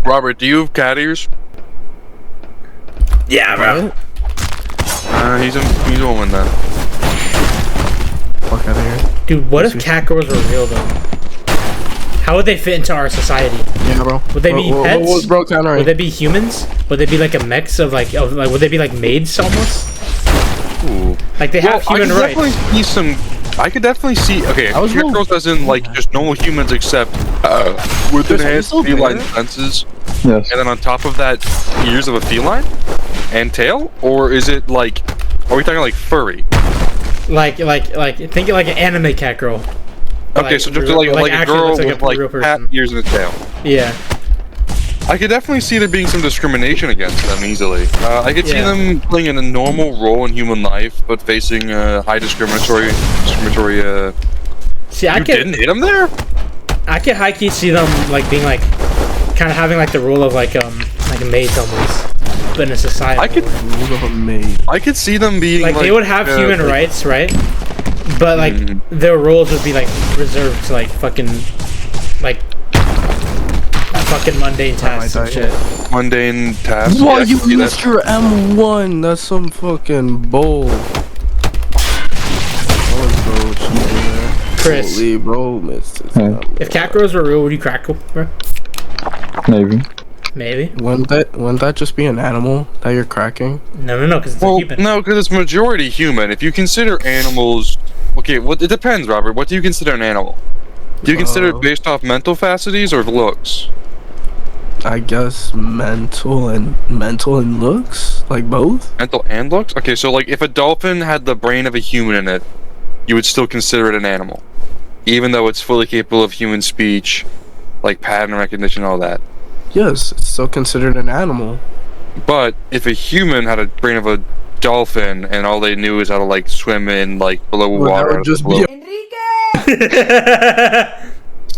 Robert, do you have cat ears? Yeah, bro. He's a woman then. Fuck out of here. Dude, what if catgirls were real though? How would they fit into our society? Yeah, bro. Would they be pets? Bro, countering. Would they be humans? Would they be like a mix of like would they be like maids almost? Ooh. Like they have human rights. I could definitely see. Okay, catgirls as in like just normal humans, except with enhanced feline senses. Yes. And then on top of that, ears of a feline and tail, or is it like? Are we talking like furry? Like think of like an anime cat girl. Okay, like, so just like a girl with like cat ears and a tail. Yeah. I could definitely see there being some discrimination against them easily. I could see them playing in a normal role in human life, but facing high discriminatory. See, I didn't hit them there. I could high key see them like being like, kind of having like the role of like maids almost, but in a society. I could see them being like they would have human rights, right? But like their roles would be like reserved to like fucking mundane tasks and shit. Mundane tasks. Whoa, you missed your M1. That's some fucking bull. Chris, holy bro, missed it. If catgirls were real, would you crack them, bro? Maybe. Maybe. Wouldn't that just be an animal that you're cracking? No, because it's a human. No, because it's majority human. If you consider animals, okay, it depends, Robert. What do you consider an animal? Do you consider it based off mental faculties or looks? I guess mental and looks, like both. Mental and looks. Okay, so like if a dolphin had the brain of a human in it, you would still consider it an animal, even though it's fully capable of human speech, like pattern recognition, all that. Yes, it's still considered an animal. But if a human had a brain of a dolphin and all they knew is how to like swim in like below water, that would just be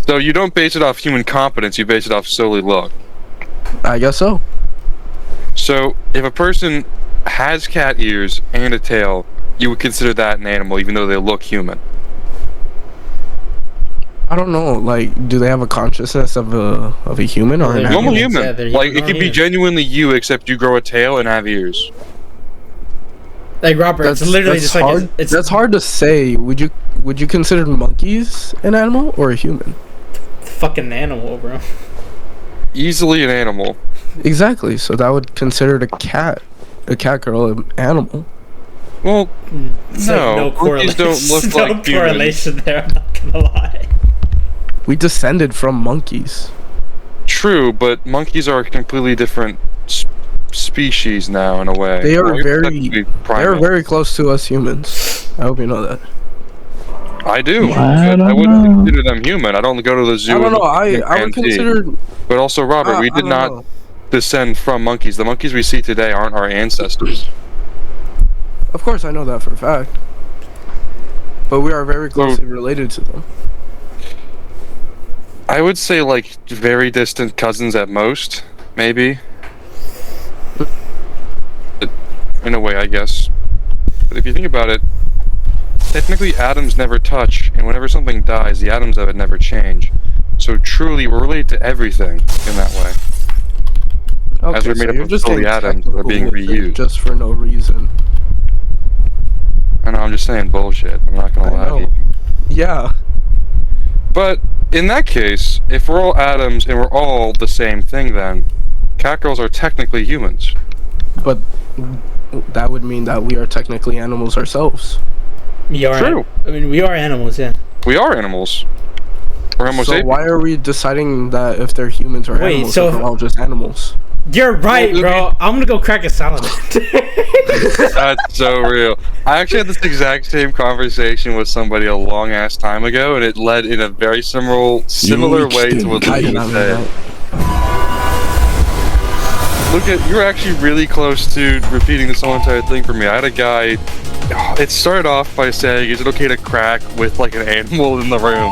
so you don't base it off human competence, you base it off solely look. I guess so. So if a person has cat ears and a tail, you would consider that an animal, even though they look human. I don't know. Like, do they have a consciousness of a human or an animal? Normal human? Like it could be genuinely you, except you grow a tail and have ears. Like Robert, it's literally just hard. like it's that's hard to say. Would you consider monkeys an animal or a human? Fucking animal, bro. Easily an animal. Exactly. So that would consider a cat girl an animal. Well, no correlation. Don't look like correlation there. I'm not gonna lie. We descended from monkeys. True, but monkeys are a completely different species now in a way. They are very close to us humans. I hope you know that. I do. I wouldn't consider them human. I don't go to the zoo. I don't know. I would consider. But also, Robert, we did not descend from monkeys. The monkeys we see today aren't our ancestors. Of course, I know that for a fact. But we are very closely related to them. I would say like very distant cousins at most, maybe. In a way, I guess. But if you think about it, technically atoms never touch, and whenever something dies, the atoms of it never change. So truly, we're related to everything in that way. Okay, as we're made up of fully atoms that are being reused. Just for no reason. I know, I'm just saying bullshit. I'm not gonna lie to you. Yeah. But in that case, if we're all atoms and we're all the same thing, then catgirls are technically humans. But that would mean that we are technically animals ourselves. True. I mean, we are animals, yeah. We are animals. We're Homo sapiens. So why are we deciding that if they're humans or animals, if we're all just animals? You're right, bro. I'm gonna go crack a salamander. That's so real. I actually had this exact same conversation with somebody a long ass time ago, and it led in a very similar way to what Luke said. Look at, you're actually really close to repeating this whole entire thing for me. I had a guy. It started off by saying, "Is it okay to crack with like an animal in the room?"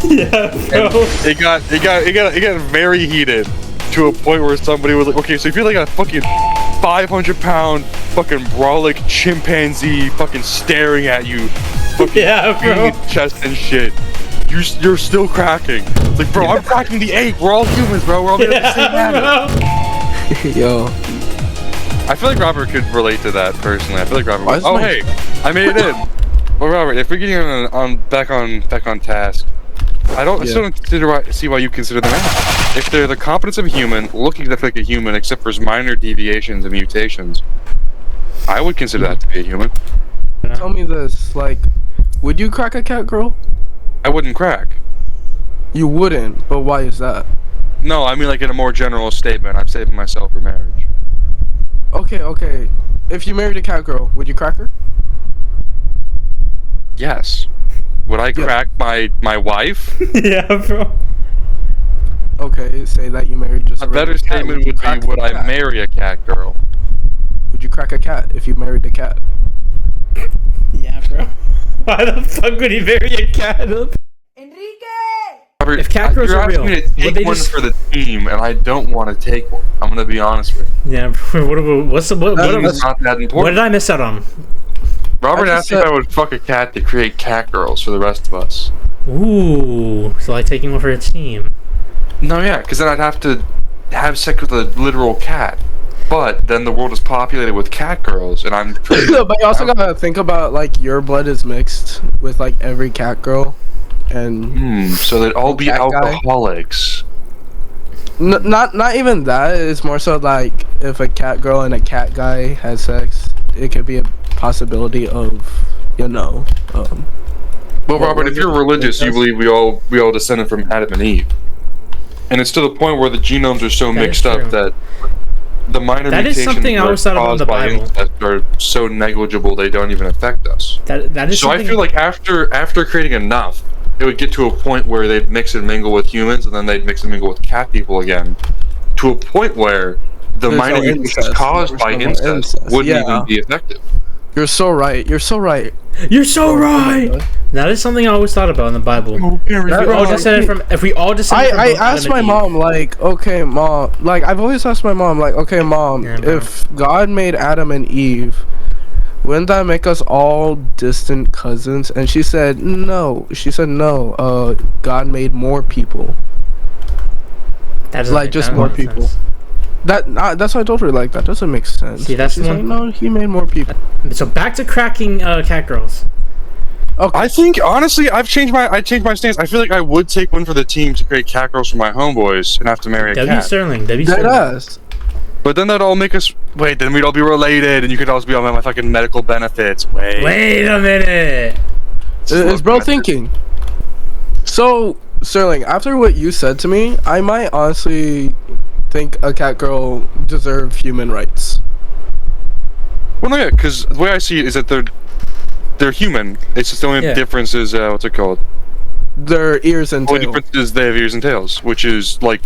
Yeah, bro. And it got very heated. To a point where somebody was like, okay, so if you're like a fucking 500-pound fucking brolic chimpanzee fucking staring at you, fucking yeah, bro, chest and shit, you're still cracking. It's like, bro, I'm cracking the egg. We're all humans, bro. We're all made of the same atom. Yo. I feel like Robert could relate to that personally. I feel like Robert. Why is Oh, my- hey, I made it in. Well, Robert, if we're getting back on task, I still don't see why you consider them animals. If they're the competence of a human, looking exactly like a human, except for minor deviations and mutations, I would consider that to be a human. Tell me this, like, would you crack a cat girl? I wouldn't crack. You wouldn't, but why is that? No, I mean like in a more general statement. I'm saving myself for marriage. Okay. If you married a cat girl, would you crack her? Yes. Would I crack my wife? Yeah, bro. Okay, say that you married just A better regular cat. statement you would crack be, would the I cat? marry a cat girl? Would you crack a cat if you married a cat? Yeah, bro. Why the fuck would he marry a cat? Robert, If cat girls you're are asking real, me to would take they one just- for the team, and I don't want to take one. I'm gonna be honest with you. Yeah, bro. What It's not that what important. did I miss out on? Robert I asked just me if said- I would fuck a cat to create cat girls for the rest of us. Ooh, so like taking one for a team. No, yeah, because then I'd have to have sex with a literal cat. But then the world is populated with cat girls, and I'm. But you also gotta think about, like, your blood is mixed with, like, every cat girl. And So they'd all be Cat guy? alcoholics. not even that. It's more so like if a cat girl and a cat guy has sex, it could be a possibility of, Well, Robert, if you're religious, you believe we all descended from Adam and Eve, and it's to the point where the genomes are so That is mixed up true. that the minor That is mutations something I that are always thought about in caused the by Bible. incest are so negligible they don't even affect us. That is So I something. feel like after creating enough, it would get to a point where they'd mix and mingle with humans, and then they'd mix and mingle with cat people again, to a point where the There's minor no mutations incest. caused There's by no more incest incest. wouldn't Yeah. even be effective. you're so right. You're so right. You're so right. That is something I always thought about in the Bible. If we all descended from, if we all descended from I both asked Adam my and Eve- mom, like, okay, mom, like, I've always asked my mom, like, okay, mom, Yeah, bro. if God made Adam and Eve, wouldn't that make us all distant cousins? And she said no. God made more people. That doesn't Like, make- just that more doesn't make people. sense. That's what I told her. Like, that doesn't make sense. See, that's She's the like, one- no, he made more people. So back to cracking cat girls. Okay. I think honestly, I changed my stance. I feel like I would take one for the team to create cat girls for my homeboys and have to marry a W cat. Sterling. Dead Sterling. ass. But then that'd all make us wait. Then we'd all be related, and you could also be on my fucking medical benefits. Wait a minute. Is bro thinking? So, Sterling, after what you said to me, I might honestly think a cat girl deserve human rights. Well, no, yeah, because the way I see it is that they're human. It's just the only Yeah. difference is what's it called? Their ears and The only tail. difference is they have ears and tails, which is like,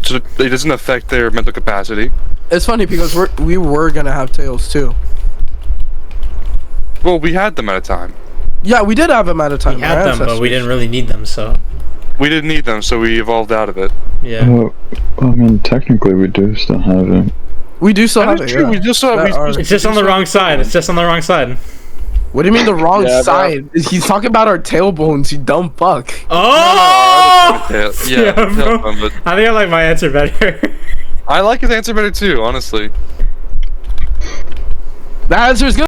so it doesn't affect their mental capacity. It's funny because we were gonna have tails too. Well, we had them at a time. Yeah, we did have them at a time. We had our them, but we ancestors. didn't really need them. So We didn't need them, so we evolved out of it. yeah. Well, I mean, technically we do still have it. We do still have That is it. true. Yeah. We just saw. That are- It's just on the wrong side. It's just on the wrong side. What do you mean the wrong Yeah, bro. side? He's talking about our tailbones, you dumb fuck. Oh! Yeah, Yeah, bro. but I think I like my answer better. I like his answer better too, honestly. That answer's good.